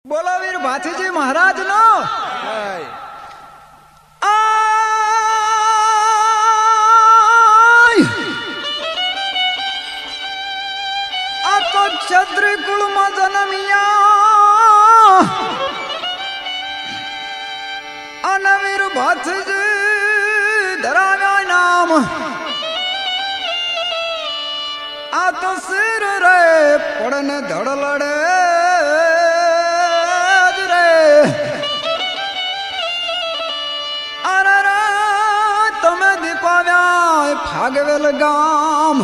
बोलो वीर भातीजी महाराज नो आ तो क्षत्रिय कुल में जन्मिया अन वीर भातीजी धराव्या नाम आ तो सिर रे पड़ने धड़ लड़े भागवेल गाम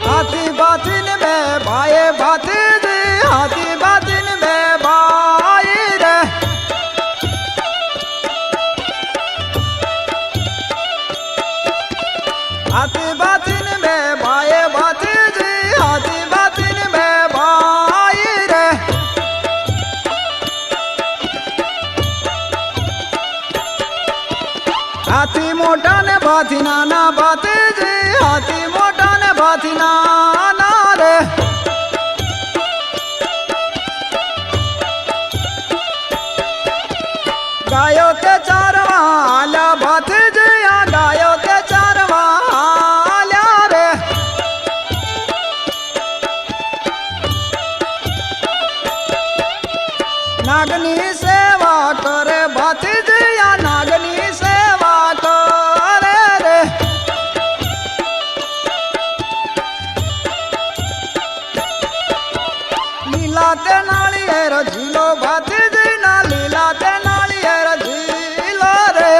हाथी बातिन में भाई भाती जी हाथी बातिन में भाई रे हाथी बातिन में भाई भाती जी हाथी हाथी मोटा ने बाती नाना बाती जी हाथी मोटा ने बाती नाना रे गायो के चारवा आला बाती जी या गायो के चारवा आला रे नागनी सेवा करे बाती जी या नागनी सेवा लीलाते नालियर झीलो भाती जी ना लीलाते नालियर झीलो रे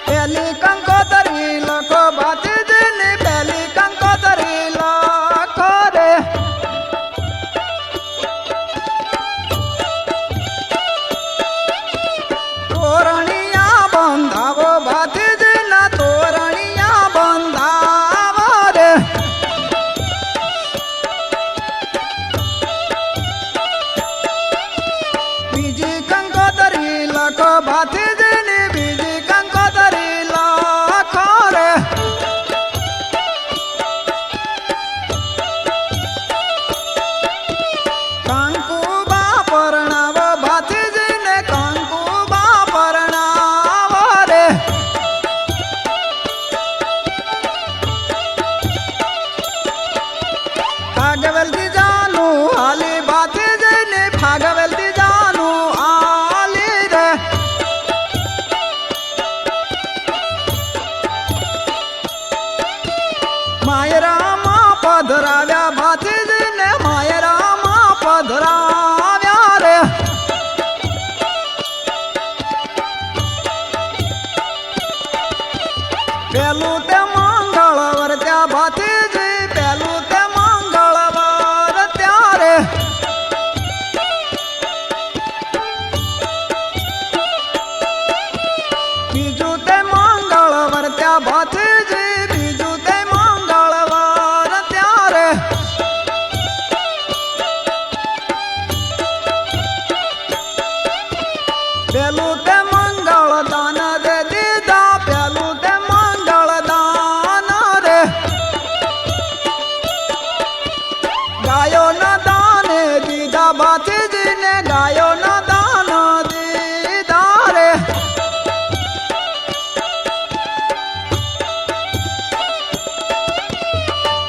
पहली कंकोतरी लखो भाती जी ने पहली कंकोतरी लखो रे तोरणिया बंधावो भाती जी ना तोरणिया बंधावो रे बीजी कंकोतरी लखो भाती जी ने बीजी कंकोतरी लखो रे कंकुबा परणाव भाती जी ने कंकुबा परणाव रे भागवल दी जानू आली भाती जी ने भागवल दी जानू आली रे मायरा मा पधराव्या भाती जी ने मायरा मा पधराव्या रे पेलू ते मंगळवर त्या भाती जी पेलू ते मंगळवर त्या रे बीजू ते मंगळवर त्या भाती जी बीजू ते मंगळवर त्या रे पेलू ते मंगळ दान दे दीदा पेलू ते मंगळ दान रे गायो न दान दीदा भाती जी ने गायो न दान दीदा रे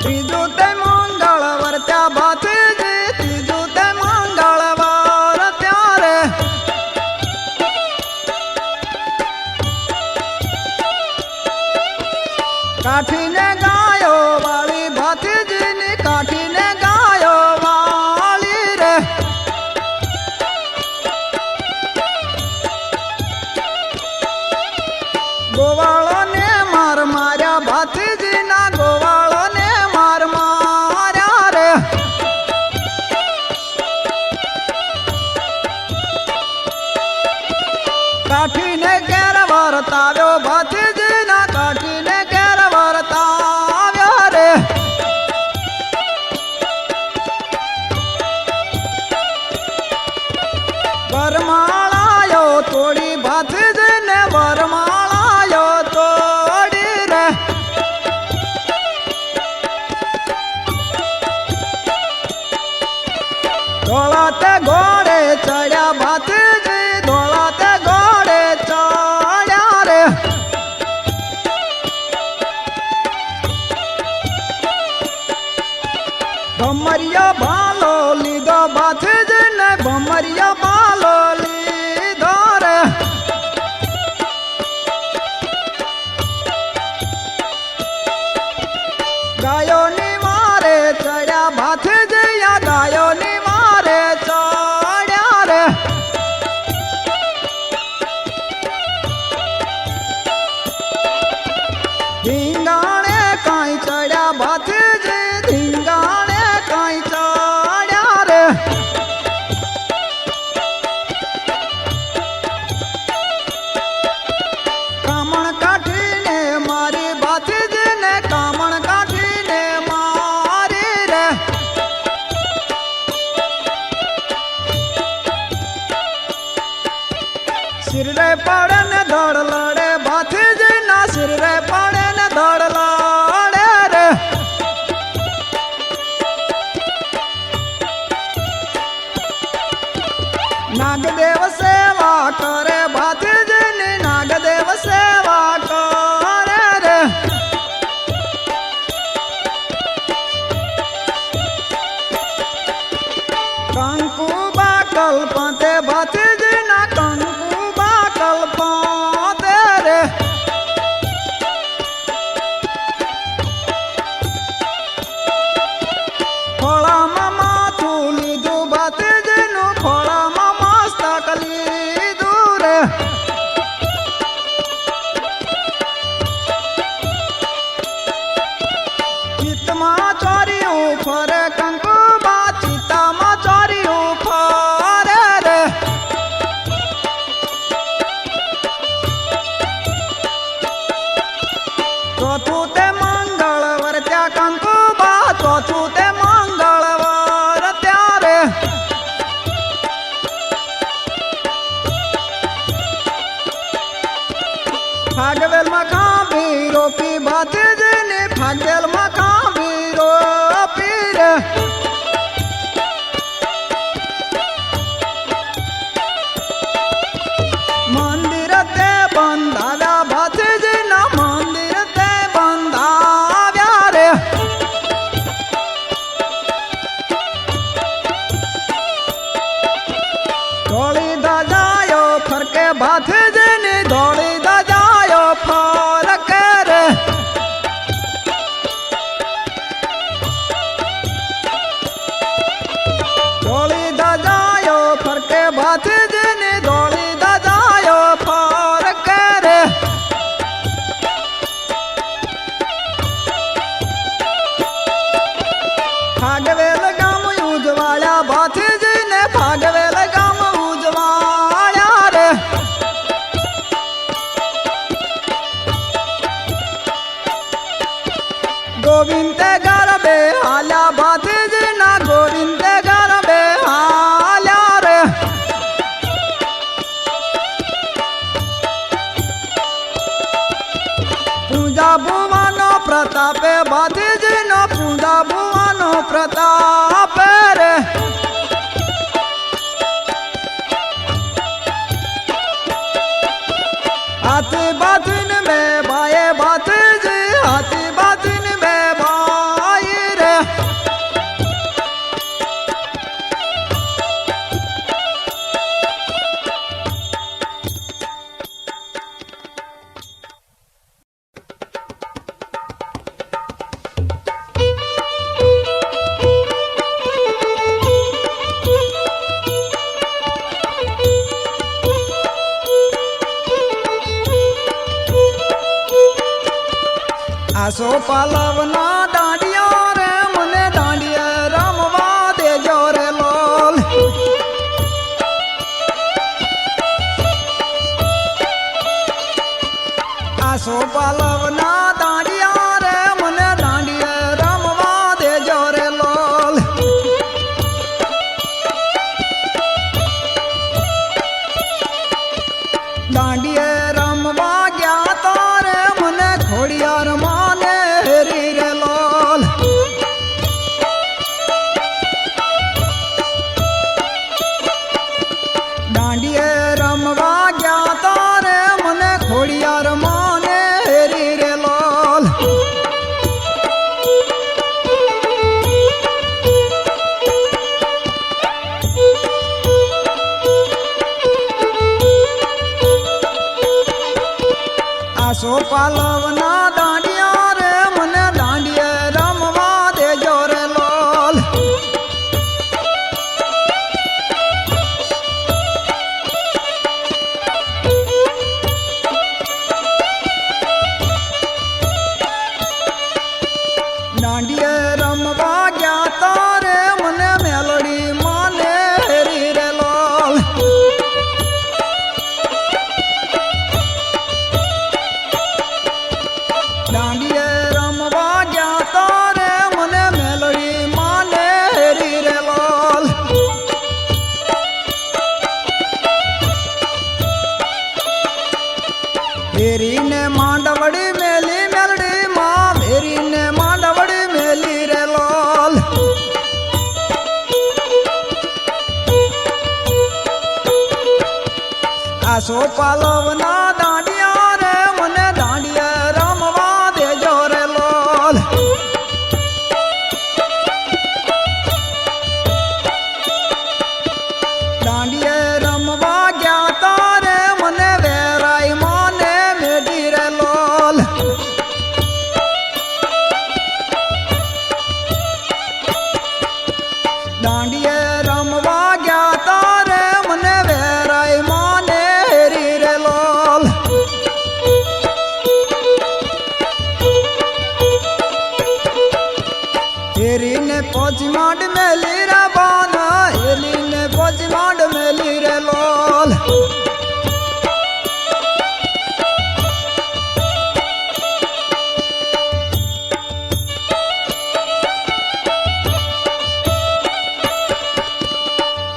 तीजू ते मंगळवर त्या भाती जी तीजू ते मंगळवर त्या रे काठी ने गायो वाली भाती जी ने काठी ने गायो वाली रे घोड़े चढ़्या भातीजी धोला ते घोड़े चढ़्या रे भमरिया भालो लीधो भातीजी ने भमरिया भालो लीधो रे गायो नी मारे चढ़्या भातीजी या गायो नी मारे चढ़्या रे धींगाणे काई चढ़्या भातीजी धींगाणे काई चढ़्या रे कामण काठी ने मारी भातीजी ने कामण काठी ने मारी रे सिर रे पड़े ने दौड़ लड़े भातीजी ना सिर रे पड़े ने दौड़ लड़े रे नागदेव सेवा करे भातीजी नी नागदेव सेवा करे रे कंकु बाकल पाते भातीजी ना कंकु बाकल पाते रे खोला मामा तू लीधु भातीजी नु खोला मामा मस्तक लीधु रे चित्तमा चोरियो फरे कंकु बा चित्तमा चोरियो फरे रे चौथू ते मंगलवर त्या कंकु बा चौथू ते मंगलवर त्या रे फागवेल मखा बीरो पी भातीजी ने फागवेल मखा बीरो पी रे मंदिर ते बंधाव्या भातीजी ना मंदिर ते बंधाव्या रे धोली दजायो फरके भातीजी ने धोली दजायो फरके रे धोली दजायो फरके भातीजी ने धोली दजायो फरके रे फागवेल गाम उजवाया भातीजी ने फागवेल गाम उजवाया रे गोविंद घर बेहाल्या भातीजी ना गोविंद घर बेहाल्या रे पूजा भुवनो प्रतापे भातीजी नो पूजा भुवनो प्रताप रे हाथी बातिन में भाई भातीजी हाथी बातिन में भाई रे आसो पालवना डांडिया रे मने डांडिया रमवा दे जो रे लोल आसो पालवना डांडिया रे मने डांडिया रमवा दे जो रे लोल डांडिया रमवा गया तारे मने घोड़ियार माने हेरी रे આસો પાલવના દાંડિયા રે મને દાંડિયે રમવા દેજો રે લોલ. દાંડિયે રમવા ગયા તારે મને મેલડી માને હેરી રે લોલ. દાંડિયે રમવા ગયા તારે મને મેલડી માને હેરી રે લોલ. હેરીને માંડવડી મેલી મેલડી માં હેરીને માંડવડી મેલી રે લોલ. આસો પાલવના દાંડિયા રે મને દાંડિયે રમવા દેજો રે લોલ. દાંડિયે રમવા ગયા તારે મને વેરાઈ માને મેઢી રે લોલ. દાંડિયે રમવા ગયા તારે મને વેરાઈ માને હેરી રે લોલ. હેરીને પોચી માંડ મેલી રે બાન હેરીને પોચી માંડ મેલી રે લોલ.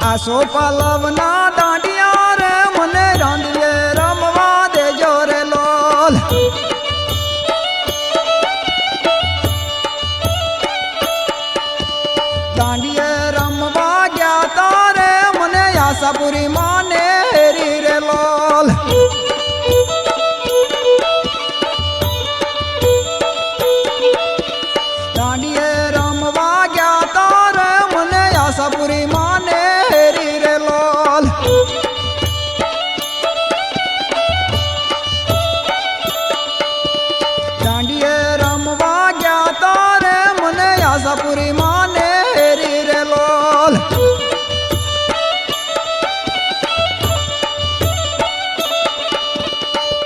આસો પાલવના દાંડિયા રે મને દાંડિયે રમવા દેજો રે લોલ. દાંડિયે રમવા ગયા તારે મને આશાપુરી માને હેરી રે લોલ. દાંડિયે રમવા ગયા તારે મને આશાપુરી માને હેરી રે લોલ. દાંડિયે રમવા ગયા તારે મને આશાપુરી માને હેરી રે લોલ.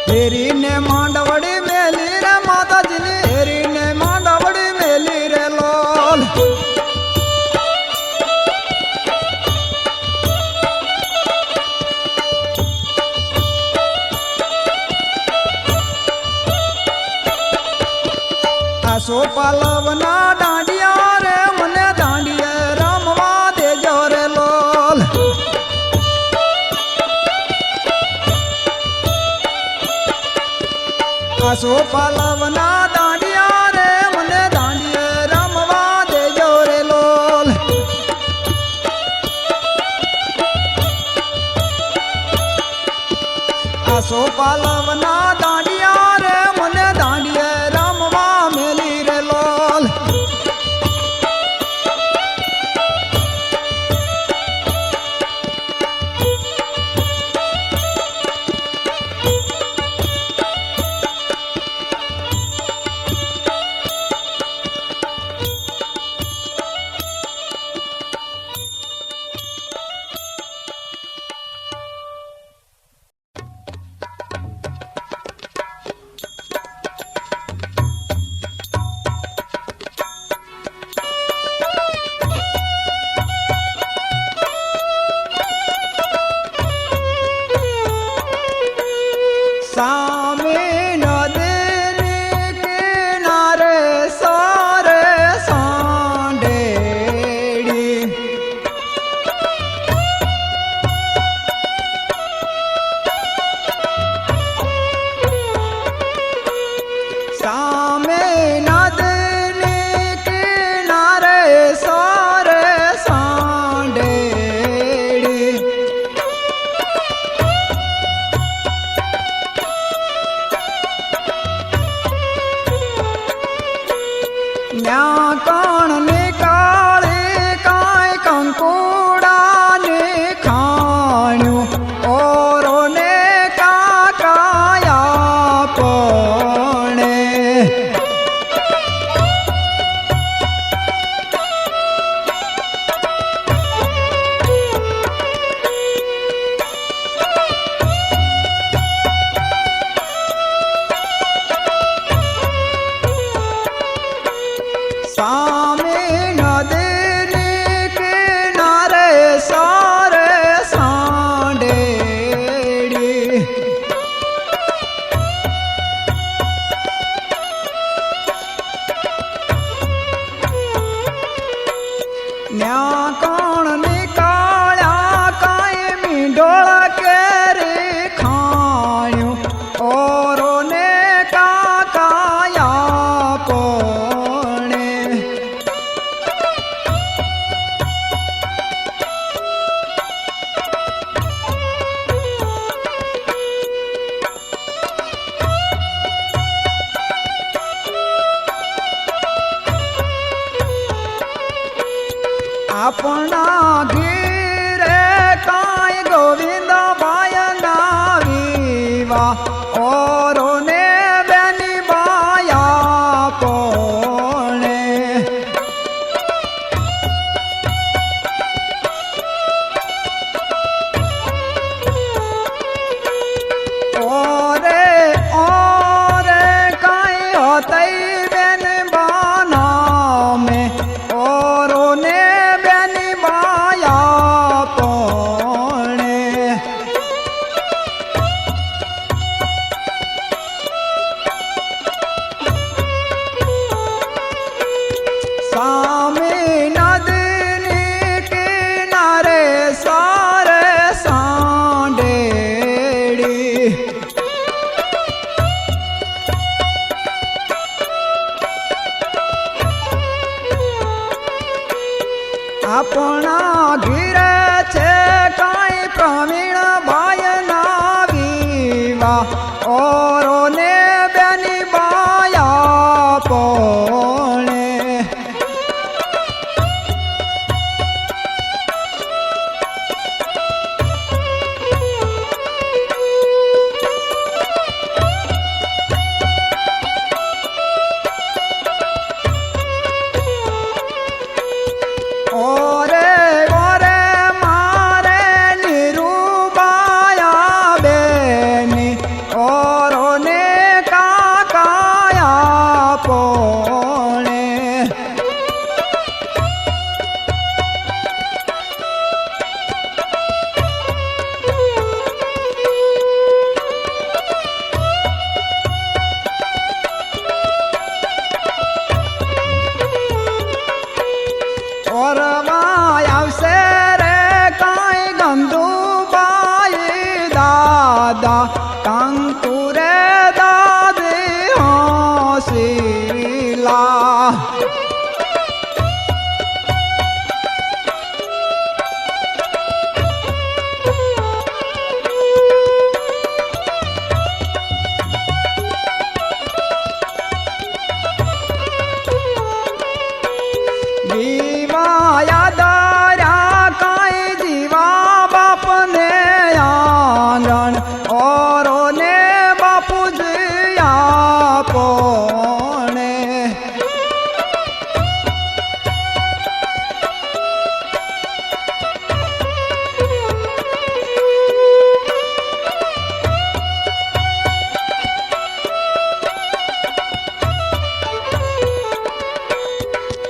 હેરીને માંડવડી મેલી રે માતાજીની હેરીને માંડવડી મેલી રે લોલ. આસો પાલવના દાંડિયા રે મને દાંડિયે રમવા દેજો રે લોલ. આસો પાલવના દાંડિયા રે મને દાંડિયે રમવા દેજો રે લોલ. આસો પાલવના દાંડિયા રે મને દાંડિયે રમવા મેલી રે લોલ. ન્યા કોણ નીકાળ્યા કાંઈ મીંડોળ કેરી ખાણ્યું ઓરોને કાકાયા પોણે આપણા ઘીરે કાંઈ ગોવિંદ બાયના વિવા ઓરોને બેની બાયા કોણે ઓરે ઓરે કાંઈ હોતઈ બેન બાના મેં ઓરોને સામે નદીની કિનારે સારે સાંડેડી આપણા ઘીરે છે કાંઈ પ્રવીણ બાયના વિવા ઓરોને બેની બાયા પોણે ઓરે ઓરે મારે નિરૂબાયા બેની ઓરોને કાકાયા પોણે ઓરવા આવશે રે કાંઈ ગંદુબાઈ દાદા કંકુ રે દાદી હોશીલા જીવાયા દારા કાંઈ જીવા બાપને આંગણ ઓરોને બાપુજી પોણે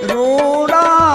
રૂડા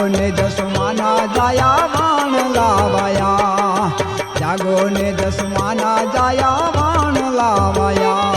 ને જસમાના જાયા વાણ લાવાયા, જાગો ને જસમાના જાયા વાણ લાવાયા.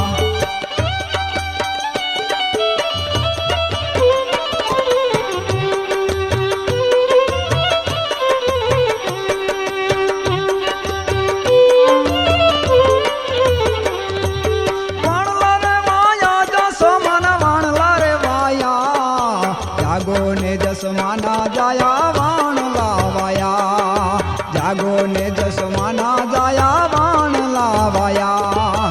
જસમાના જાયા વાણ લાવાયા, જાગો ને જસમાના જાયા વાણ લાવાયા.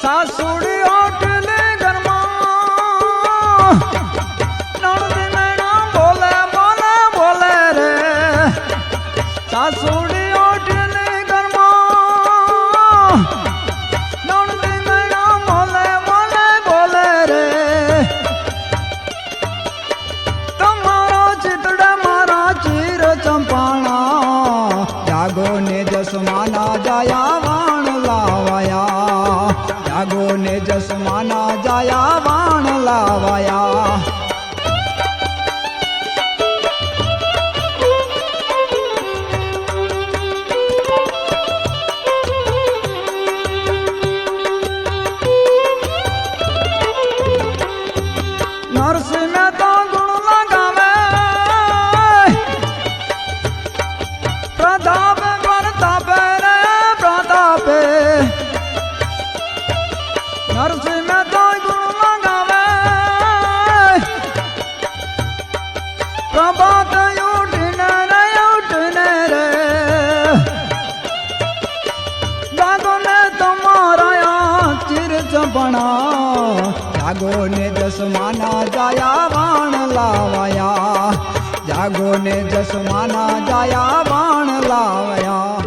સાસુડી ઓટલે ઘરમાં સાસુડી ઓટલે ઘરમાં નણદી મેણા બોલે બોલે બોલે રે. તમારો ચિતડા મારા ચીર ચંપાણા, જાગો ને જસમાના જાયા વાણ લાવાયા, જાગો ને જસમાના જાયા વાણ લાવાયા. નરસિંહ તો ગુણ લગાવે, પ્રતાપે પ્રતાપે રે પ્રતાપે. નરસિંહ તો ગુણ લગાવે, પ્રભાત ઉઠીને રે ઉઠીને રે. જાગો ને તમારા ચીર ચપણા, જાગો ને જસમાના જાયા વાણ લાવાયા, જાગો ને જસમાના જાયા વાણ લાવાયા.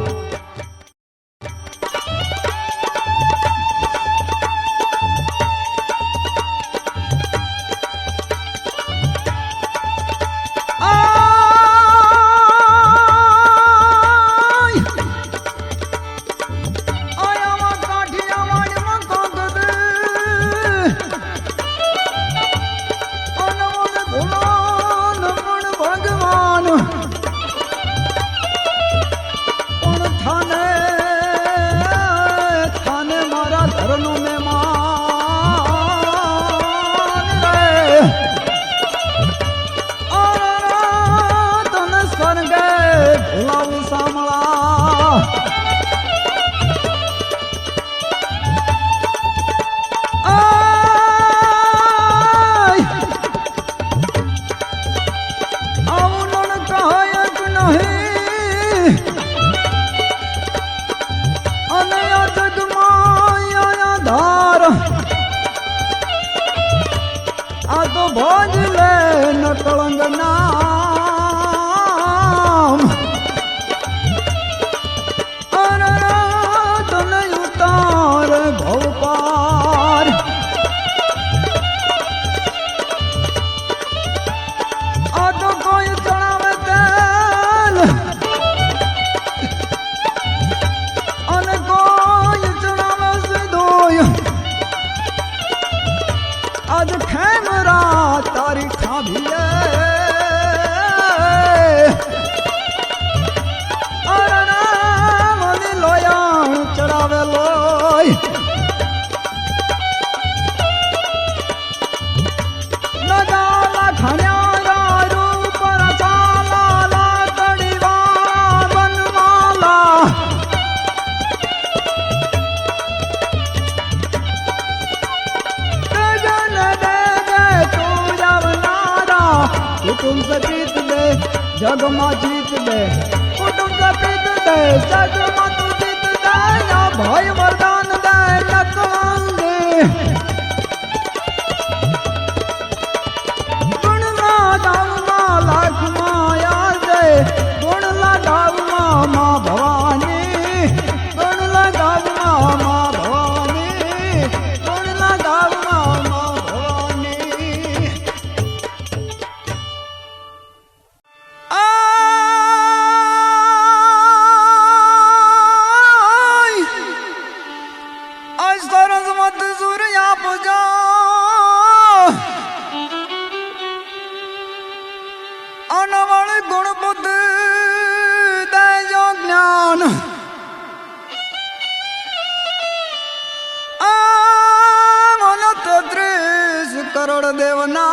આ તો ભોજ લે નકળંગ નામ, તને ઉતાર ભવ પાર. આ તો કોઈ ચણાવે તેલ અને કોઈ ચણાવે સીધું. આજ ખેમરા તારી ખાભીએ, મને લોયા ચડાવે લોય. નગાલા ખણ્યા રૂપ રસાલા તડીવા વનમાલા. कुटुंब से जीत दे जग में जीत दे, कुटुंब से जीत दे जग में तू जीत दे. या भाई वरदान दे नकल दे, गुण लगावमा लाख माया दे, गुण लगावमा माँ भवानी, गुण लगावमा माँ भवानी, गुण लगावमा माँ भवानी. મને 33 કરોડ દેવના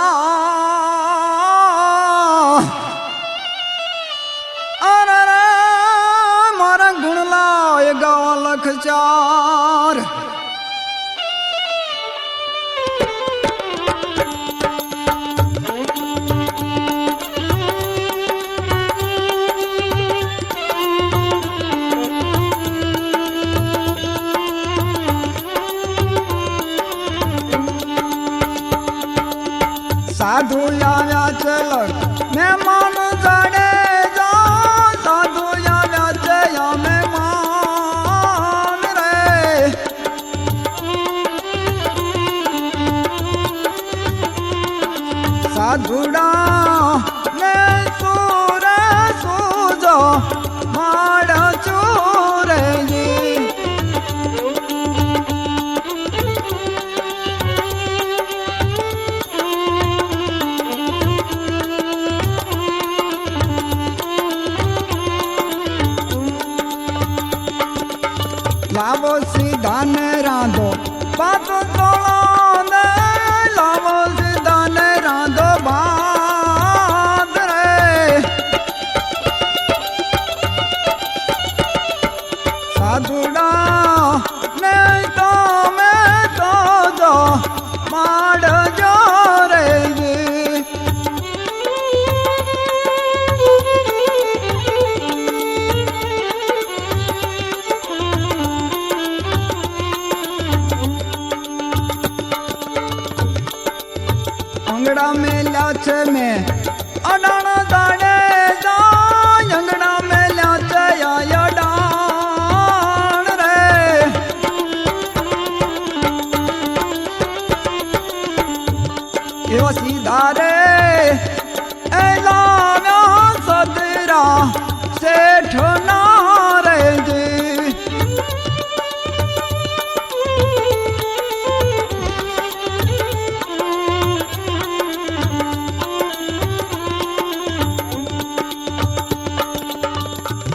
અરે રે મારા ગુણલા એ ગાવા લખ 4 સાધુ આવ્યા ચલો મહેમાન જાડે જા સાધુ આવ્યા છે મહેમાન રે સાધુડા ને સુરે સુજો માડ ચોરે લાવો સીધા ને રાંધો પાછો તોળો ને લાવો સીધા ને રાંધો ભાત રે સાધુડા ને તમે તો જો માડ જો રે अंगड़ा में लाचे में अडाना दाड़े जा अंगड़ा में लाचे या डान रे एवा सीधा रे ए लाव्या सदरा सेठ ना रे जी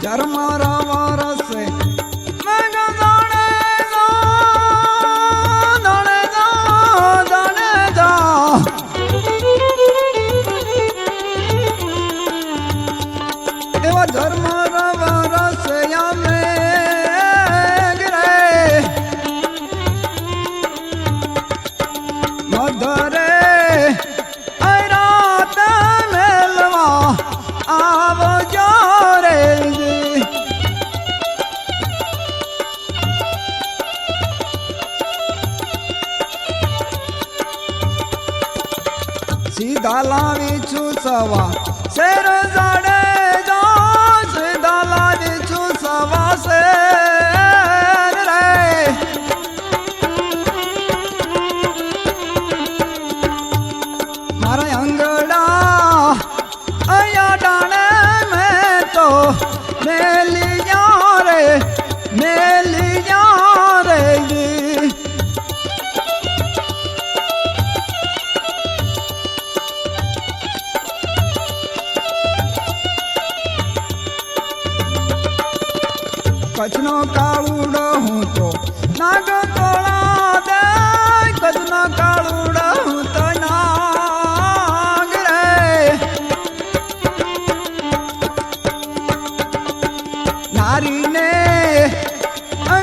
धर्मारा वारस मैं जाने जा एवा धर्मारा वारस या में गिरे मधरे रात मेलवा आव जा रे सीधा लावी छूसवा शेर जाड़े जा सीधा लावी छूसवा शेर रे मारा अंगड़ा अया डाने में तो मेलिया रे कचनो काळूडो हूँ तो नाग तोड़ा दे कचनो काळूडो हूँ तो नाग रे नारी ने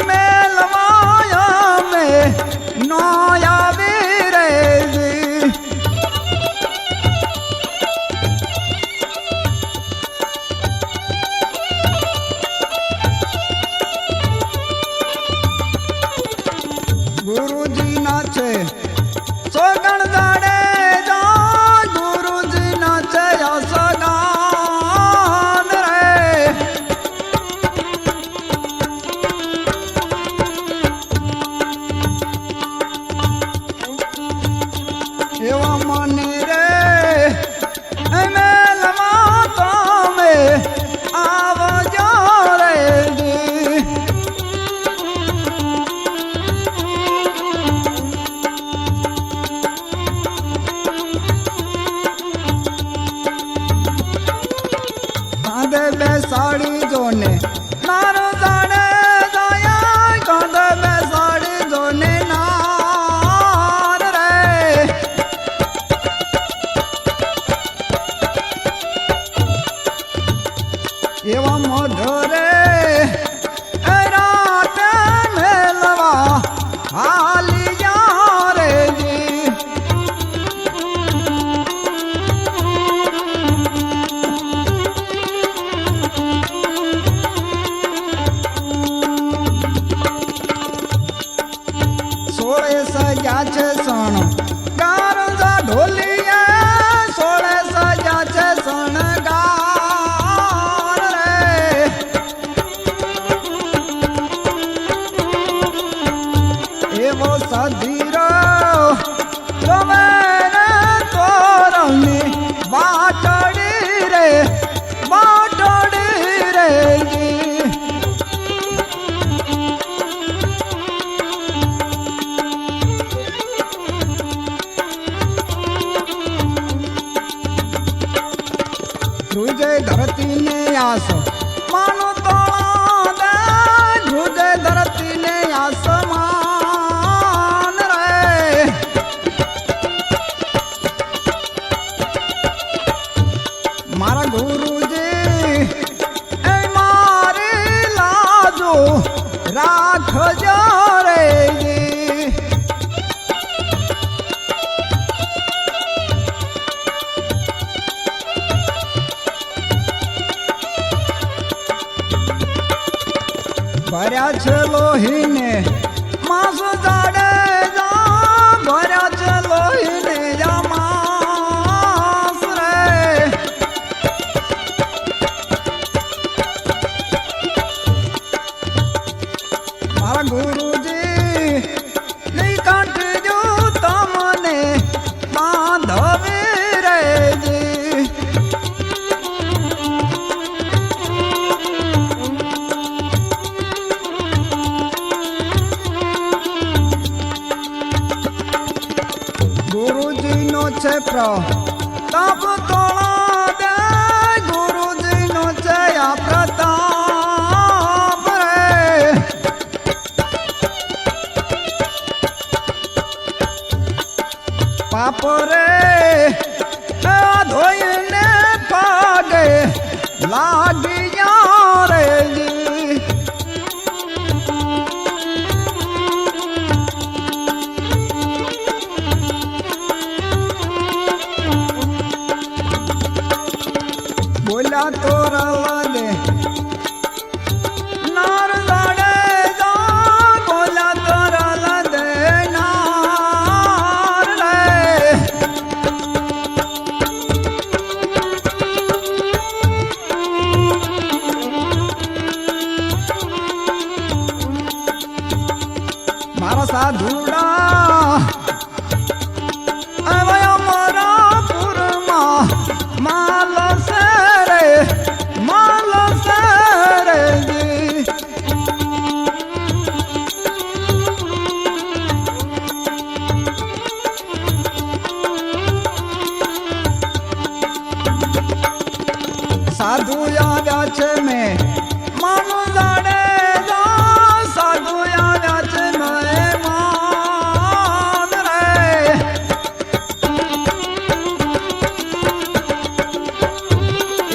मेलवाया में नोया वीरे गुरुजी नाचे सोगण जाड़े जा गुरुजी नाचे सगान रे કર્યા છે શણગાર ઢોલીએ સોળે સજા છે શણગાર રે એવો સધીરો તમે રે તોરણની બાટડી રે ધ્રુજે ધરતી ને આસ માનો તોળા દે ધ્રુજે ધરતી ને આસમાન રે મારા ગુરુજી એ મારી લાજો રાખજો રે ભર્યા છે લોહીને માસ જાડે જા ભર્યા છે લોહીને જા માસ રે મારા ગુરુજી નહીં કાંઠજો તમને બાંધવે રે ગુરુજીનો છે પ્રતાપ તોળા દે ગુરુજીનો છે આ પ્રતાપ રે પાપ રે ધોઈને પાગે લાગ્યા રે બોલા તો રવા દે નાર જાડે જા બોલા તો રવા દે નાર રે મારા સાધુડા આવ્યા મારા પુરમાં માલ સાધુ આવ્યા છે મેં માનું જાડે જા સાધુ આવ્યા છે મેં માન રે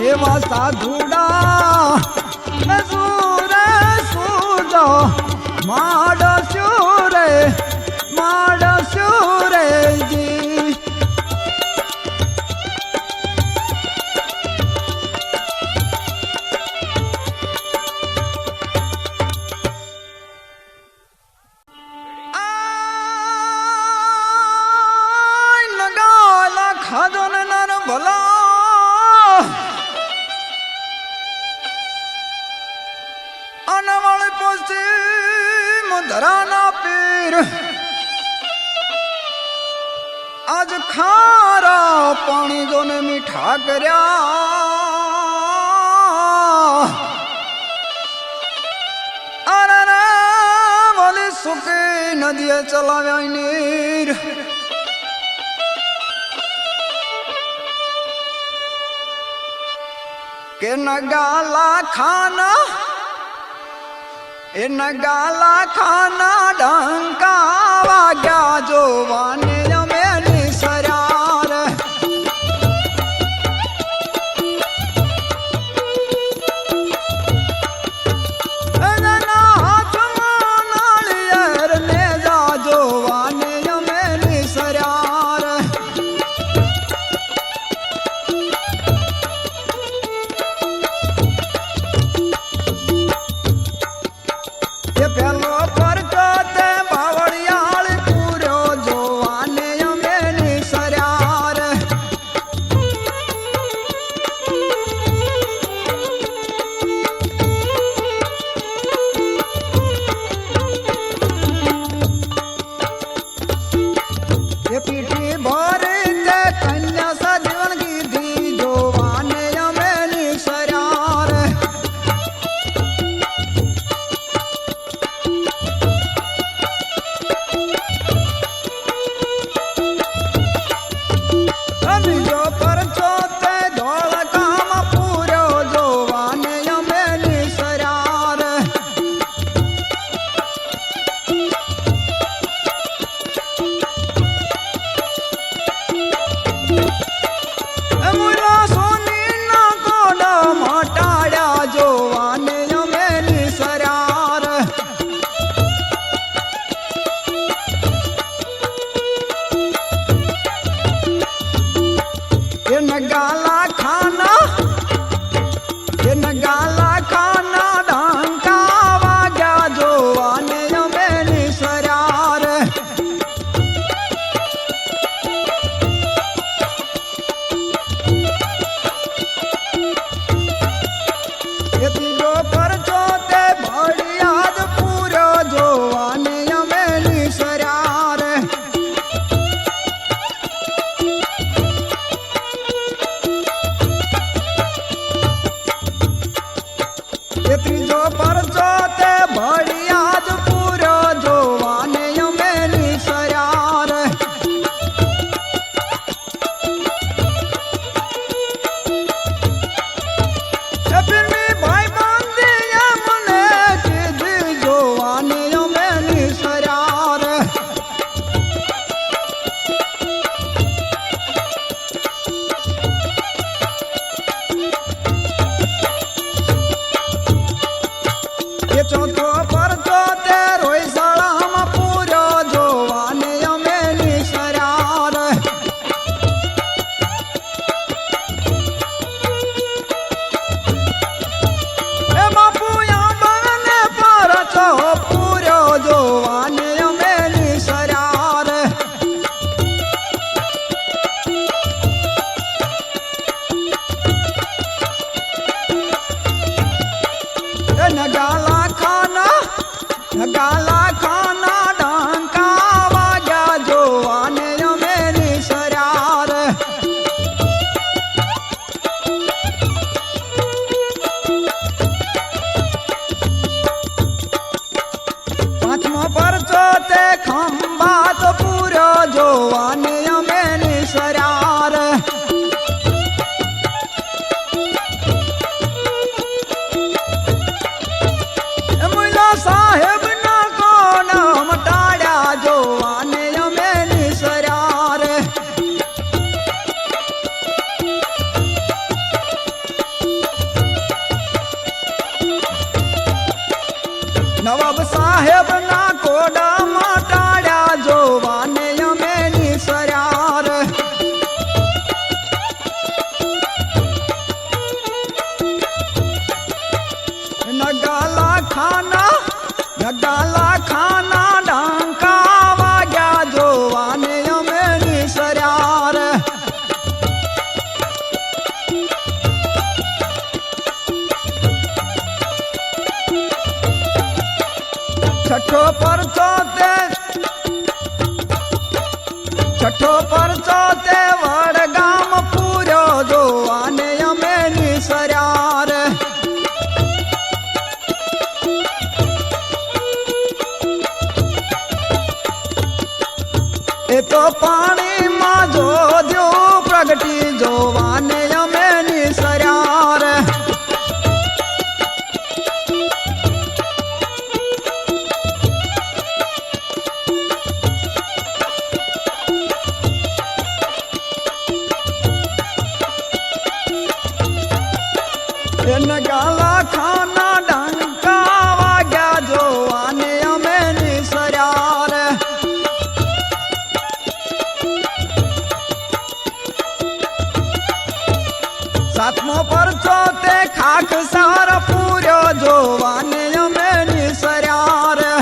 એવા સાધુડા મેં સુરે સુજો માડ સુરે જી ખાજો ને નાર ભલા આના વાળે પશ્ચિમ ધરાના પીર આજ ખારા પાણી જોને મીઠા કર્યા અરે રે વાલી સુકી નદીએ ચલાવ્યા નીર કે નગાલા ખાના એ નગાલા ખાના ડંકા વાગ્યા જોવાને અમે નિસર્યાર હાથમાં નાળિયેર ને જા જોવાને અમે નિસર્યાર પેલો પરચો તે બાવળિયાળ પૂર્યો જો ચોથો પરચો તે રોયસળામાં પૂરો જોવાને અમે નિસર્યા રે. એ બાપુ આંબાને પરચો પૂરો જોવાને અમે નિસર્યા રે. નગાલા ખાના ડંકા વાગ્યા જોવાને અમે નિસર્યા રે. પાંચમો પરચો તે ખંભાત પૂરો જોવાને અમે નિસર્યા રે. સાહેબ ના કોના મટાડ્યા જોવાને અમે નિસર્યા રે. નવાબ સાહેબ ના કોડા મટાડ્યા જોવાને અમે નિસર્યા રે. નગાલા ખાના ડંકા વાગ્યા જોવાને અમે નિસર્યા રે. છઠ્ઠો પરચો તે વડગામ પૂરો જોવાને અમે નિસર્યા રે. એ તો પાણીમાં જોજો પ્રગટી જોવાને અમે નિસર્યા રે. નગાલા ખાના ડંકા વાગ્યા જોવાને અમે નિસર્યા રે. સાતમો પરચો તે ખાખસાર પૂરો જોવાને અમે નિસર્યા રે.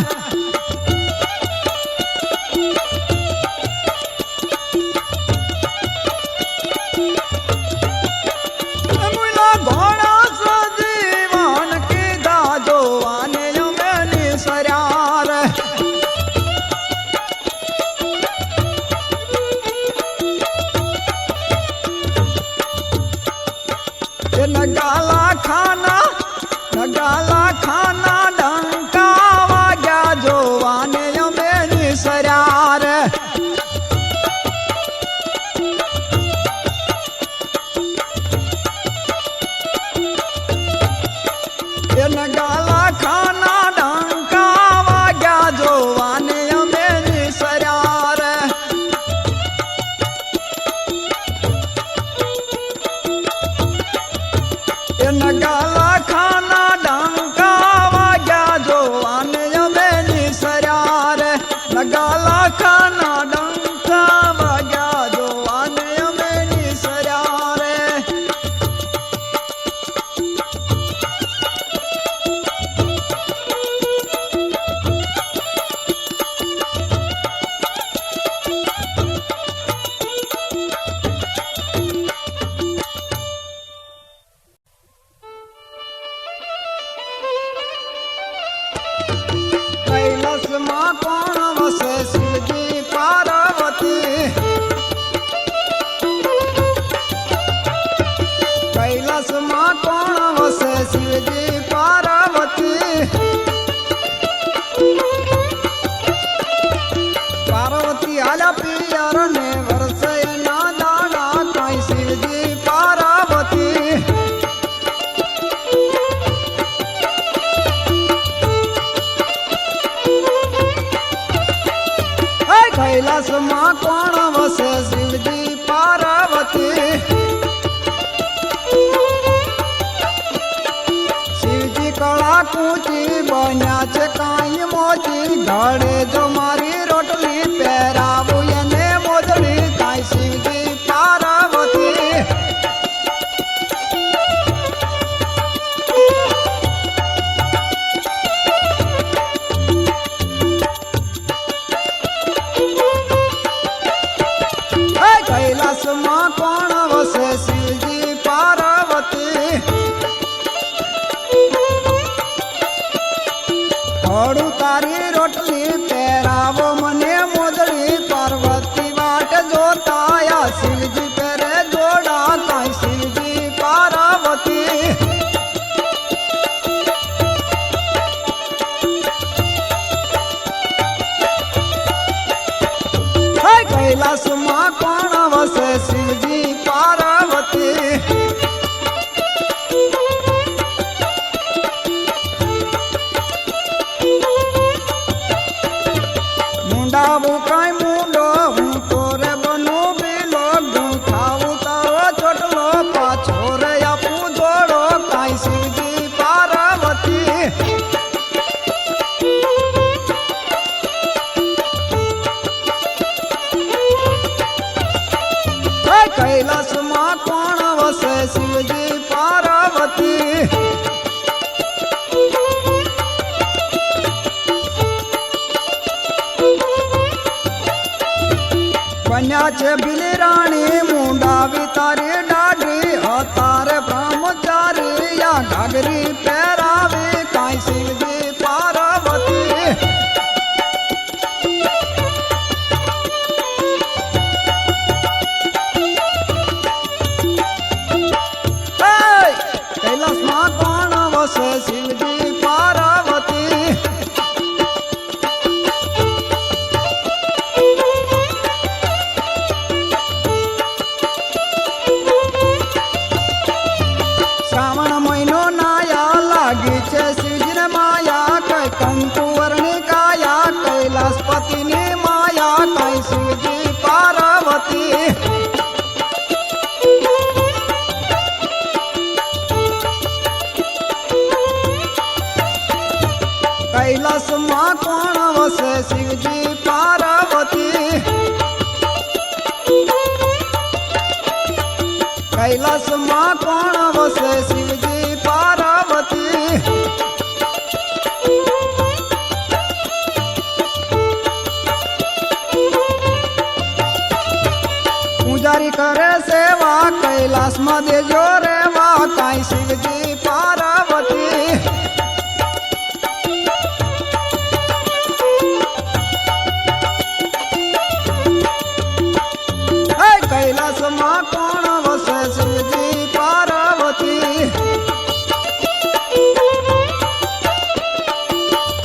ઘોડા સજીવન કીધા જોવાને અમે નિસર્યા રે. નગાલા ખાના ડંકા વાગ્યા જોવાને અમે નિસર્યા રે. નગાલા ખાના ડંકા વાગ્યા જોવાને અમે નિસર્યા રે. નગાલા ખાના ડંકા વાગ્યા જોવાને અમે નિસર્યા રે. નગાલા ખાના ડંકા વાગ્યા જોવાને અમે નિસર્યા રે. કૈલાસમાં કોણ વસે શિવજી પાર્વતી. કૈલાસમાં કોણ વસે શિવજી પાર્વતી. પાર્વતી આલા પિયર ને વરસે ના દાણા કઈ શિવજી પાર્વતી. કૈલાસમાં કોણ વસે શિવજી પાર્વતી. શિવજી કળા ऊंची बन्या छे काई मोती घड़े जो मारी रोटली पहरावू एने मोजड़ी काई शिवजी पार्वती कैलाश मां कौन वसे शिवजी पार्वती थोड़ू तारी रोटली पहरावो मने मोदड़ी पार्वती वाट जोताया शिवजी पेरे जोड़ा काई शिवजी पार्वती कैलाश मां कौन वसे शिवजी पार्वती मुंडा बुकाई मुंडो हूँ तोरे बनू बिलो खाऊ तारो चोटलो पाछो रे आपू जोड़ो काई शिवजी पार्वती कैलाश मां कौन वसे शिवजी पार्वती कन्या छे बिली रानी मुंडा तारी डाडी अतारे ब्रह्मचारी या घाघरी पहरावी काई शिवजी पार्वती कैलाश मां कौन वसे शिवजी पार्वती श्रावण महीनो नाया लागी छे शिवजी ने माया कई कंकु वर्णी काया कैलाशपति ने माया कई शिवजी पार्वती कैलाश मां कौन वसे शिवजी पार्वती कैलाश मां कौन वसे शिवजी पार्वती पुजारी करे सेवा कैलाश में दे जो रेवा काई शिवजी पार्वती कैलाश मां कौन वसे शिवजी पार्वती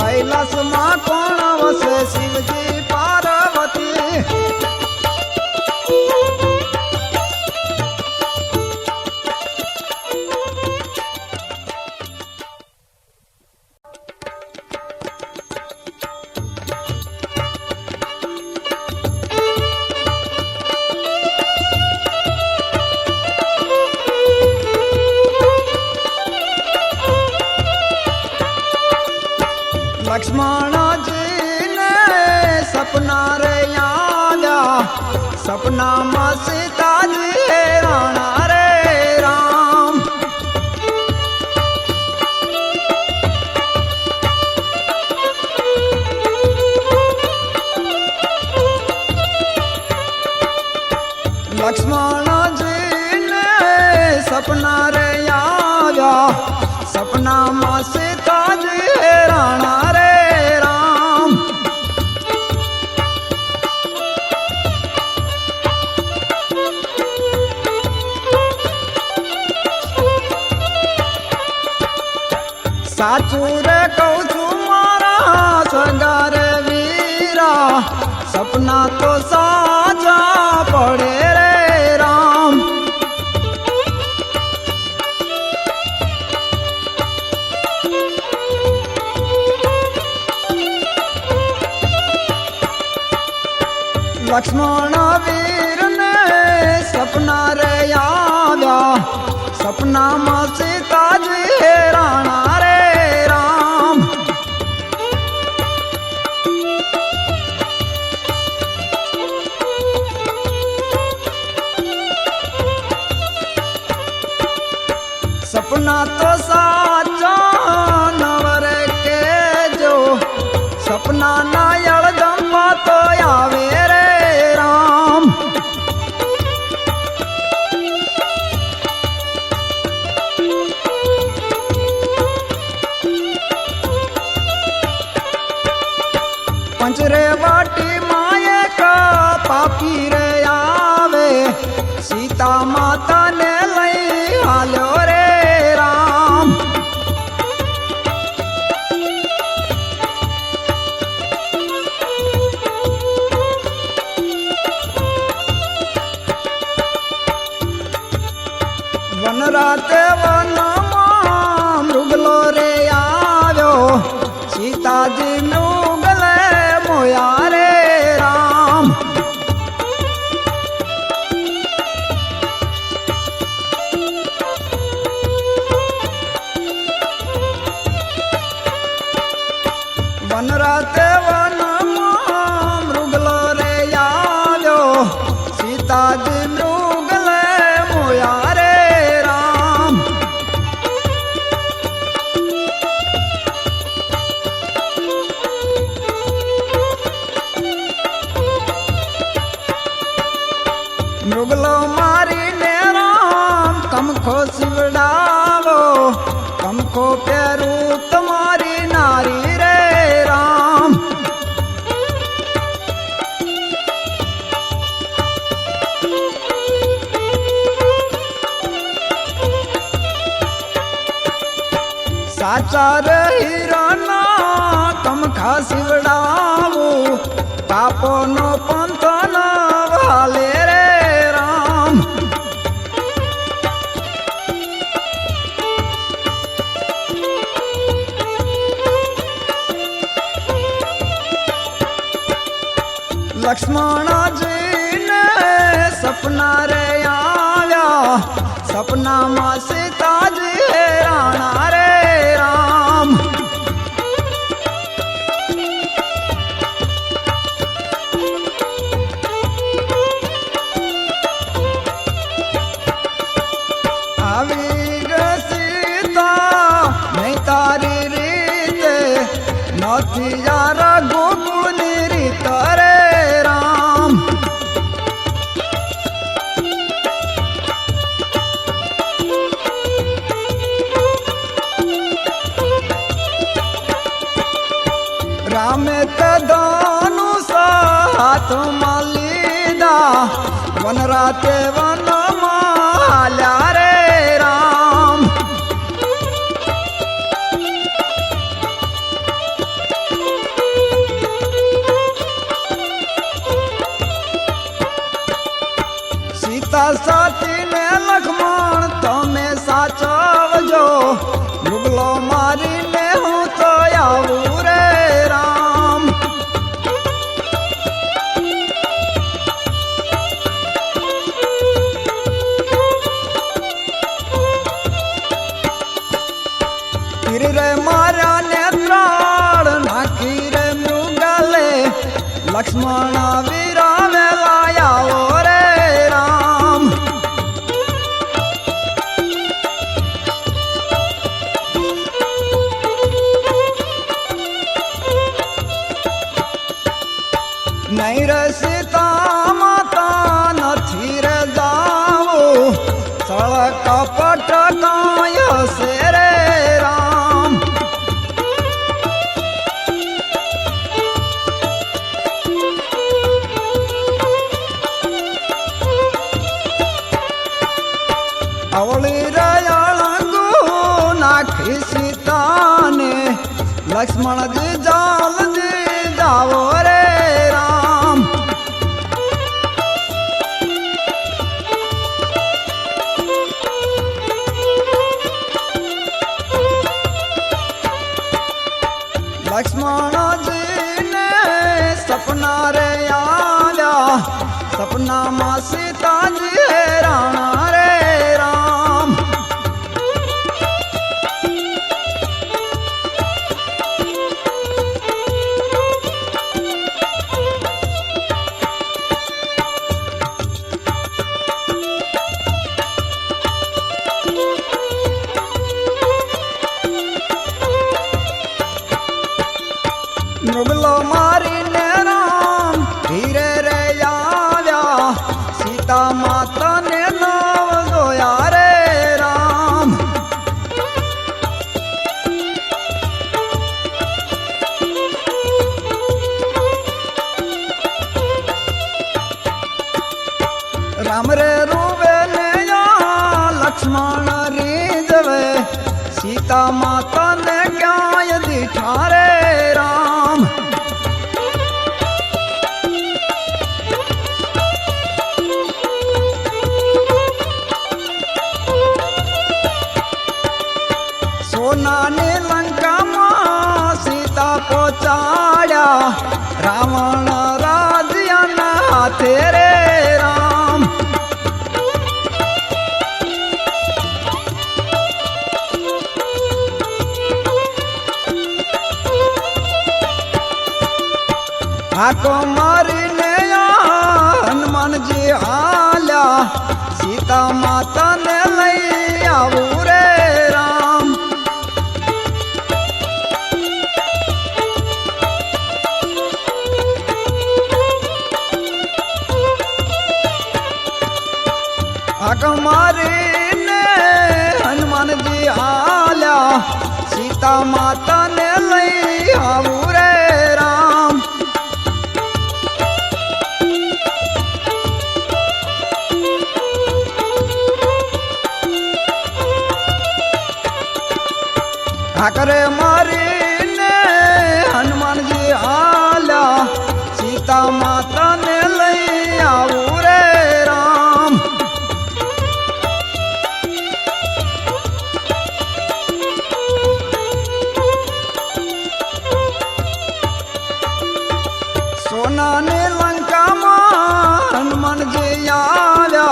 कैलाश मां कौन वसे शिवजी पार्वती लक्ष्मण जी ने सपना रे आया सपना में सीता जी राणा रे राम लक्ष्मण जी ने सपना रे आया सपना में सीता जी राणा रे राम साचू रे कहूं छू मारा सगा रे वीरा सपना तो साजा पड़े रे राम लक्ष्मण वीर ने सपना रे आया सपना में सीता जी राणा रे राम पंचरे वाटी माए का पापी रे आवे सीता माता ने लई हालो रे राम। वन राते वन मृगलो रे आव्यो सीताजी मृगले मोया रे राम। वन राते वन मृगलो रे आव्यो सीताजी मृगले मोया रे राम। मृगलो मारी ने राम तमको सिवड़ावो तमको पेरू तुम्हारी नारी रे राम। साचार हिराना तम खा सिवड़ावो पापो नो पंथ न वाले रे राम। लक्ष्मण जी ने सपना रे आव्या सपना मां सीता जी राणा रे राम। આવી सीता नहीं तारी रीत નથી यार गोकुळनी रीत रे राम। रामे ते धनुष हाथ में लीधा वन राते वन माल्या रे राम। सीता साथी ने लक्ष्मण तमे साचवजो मृगलो मारी ने हूँ तो आऊ रे राम। फिर रे मारा ने त्राण नाखी रे मृगले लक्ष्मण वीरा में लाया रे राम। नहीं रे सीता माता नथी रे जाओ सड़क पट काय से रे राम। अवली रयालंगू नाखी सीता ने लक्ष्मण जी जाल जी जाओ रे राम। लक्ष्मण जी ने सपना रे आया सपना मां सीता जी राणा रे राम। मृगलो मारी ने राम धीरे रे आव्या सीता माता ने नाव जोया रे राम। राम रे रूबे ने या लक्ष्मण रीजवे सीता माता ने क्या यदि ठारे राम। सोना ने लंका मां सीता को चाड़ा रावण राज्य न हाथे रे राम। आको मारी ने हनुमान जी आल्या सीता माता ने लई आवू रे राम। मारी ने हनुमान जी आल्या सीता माता ने लई आवू रे राम। ठाकरे मारी ने हनुमान जी आल्या सीता माता ने लई आवू रे राम। सोना ने लंका मां हनुमान जी आव्या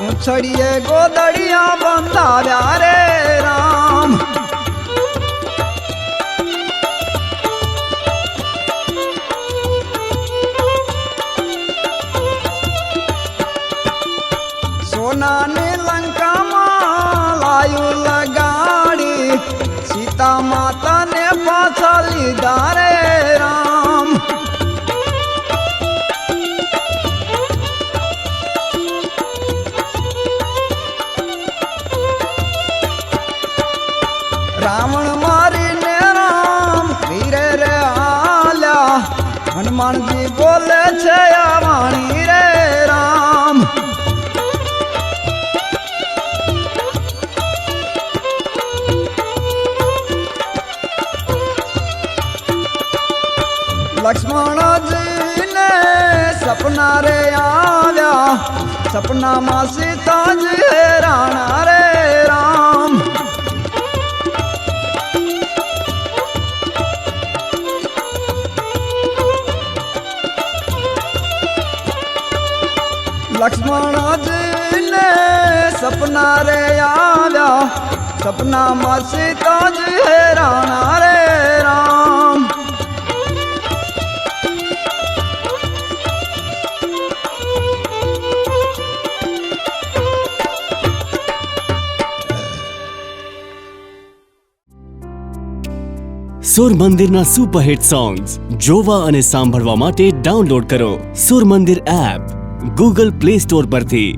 उछड़िए गोदड़िया बंधाव्या रे राम। सोना ने लंका मां लायू लगाड़ी सीता माता ने पाछा लीधा रे राम। रावण मारी ने राम वीरे रे आल्या हनुमान जी बोले छे आवाणी रे राम। लक्ष्मण जी ने सपना रे आव्या सपना मां सीता जी राणा रे राम। लक्ष्मण जी ने सपना रे आव्या सपना मां सीता जी राणा रे राम। સુર મંદિરના સુપરહિટ સોંગ્સ જોવા અને સાંભળવા માટે ડાઉનલોડ કરો સુર મંદિર એપ ગૂગલ પ્લે સ્ટોર પરથી।